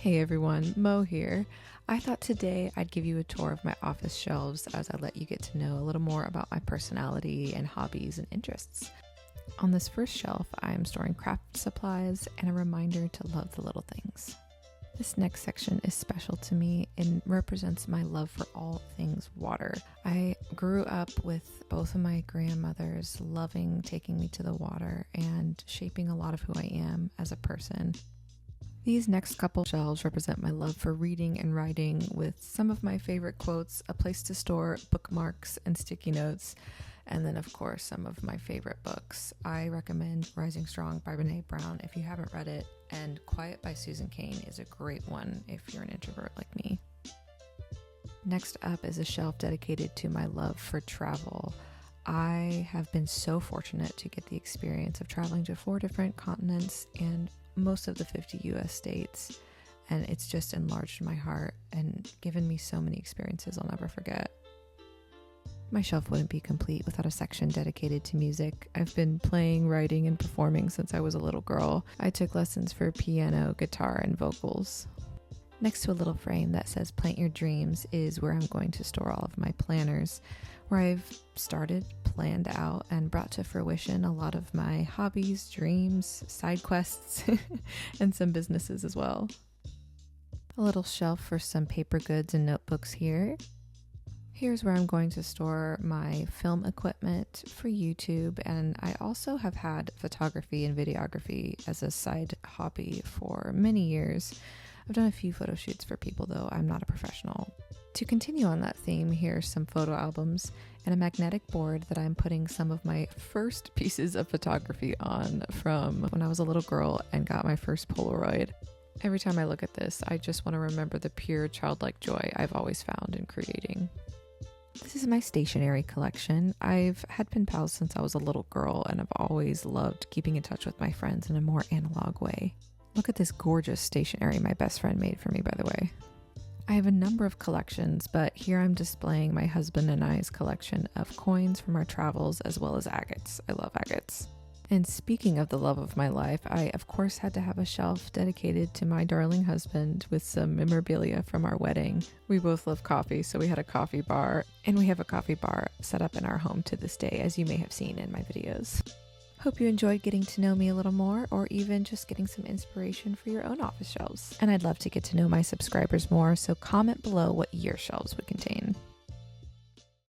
Hey everyone, Mo here. I thought today I'd give you a tour of my office shelves as I let you get to know a little more about my personality and hobbies and interests. On this first shelf, I am storing craft supplies and a reminder to love the little things. This next section is special to me and represents my love for all things water. I grew up with both of my grandmothers loving taking me to the water and shaping a lot of who I am as a person. These next couple shelves represent my love for reading and writing, with some of my favorite quotes, a place to store bookmarks and sticky notes, and then of course some of my favorite books. I recommend Rising Strong by Brene Brown if you haven't read it, and Quiet by Susan Cain is a great one if you're an introvert like me. Next up is a shelf dedicated to my love for travel. I have been so fortunate to get the experience of traveling to 4 different continents and most of the 50 US states, and it's just enlarged my heart and given me so many experiences I'll never forget. My shelf wouldn't be complete without a section dedicated to music. I've been playing, writing, and performing since I was a little girl. I took lessons for piano, guitar, and vocals. Next to a little frame that says Plant Your Dreams is where I'm going to store all of my planners, where I've started, planned out, and brought to fruition a lot of my hobbies, dreams, side quests, and some businesses as well. A little shelf for some paper goods and notebooks here. Here's where I'm going to store my film equipment for YouTube, and I also have had photography and videography as a side hobby for many years. I've done a few photo shoots for people, though I'm not a professional. To continue on that theme, here are some photo albums and a magnetic board that I'm putting some of my first pieces of photography on from when I was a little girl and got my first Polaroid. Every time I look at this, I just want to remember the pure childlike joy I've always found in creating. This is my stationery collection. I've had pen pals since I was a little girl, and I've always loved keeping in touch with my friends in a more analog way. Look at this gorgeous stationery my best friend made for me, by the way. I have a number of collections, but here I'm displaying my husband and I's collection of coins from our travels, as well as agates. I love agates. And speaking of the love of my life, I of course had to have a shelf dedicated to my darling husband with some memorabilia from our wedding. We both love coffee, so we had a coffee bar, and we have a coffee bar set up in our home to this day, as you may have seen in my videos. Hope you enjoyed getting to know me a little more, or even just getting some inspiration for your own office shelves. And I'd love to get to know my subscribers more, so comment below what your shelves would contain.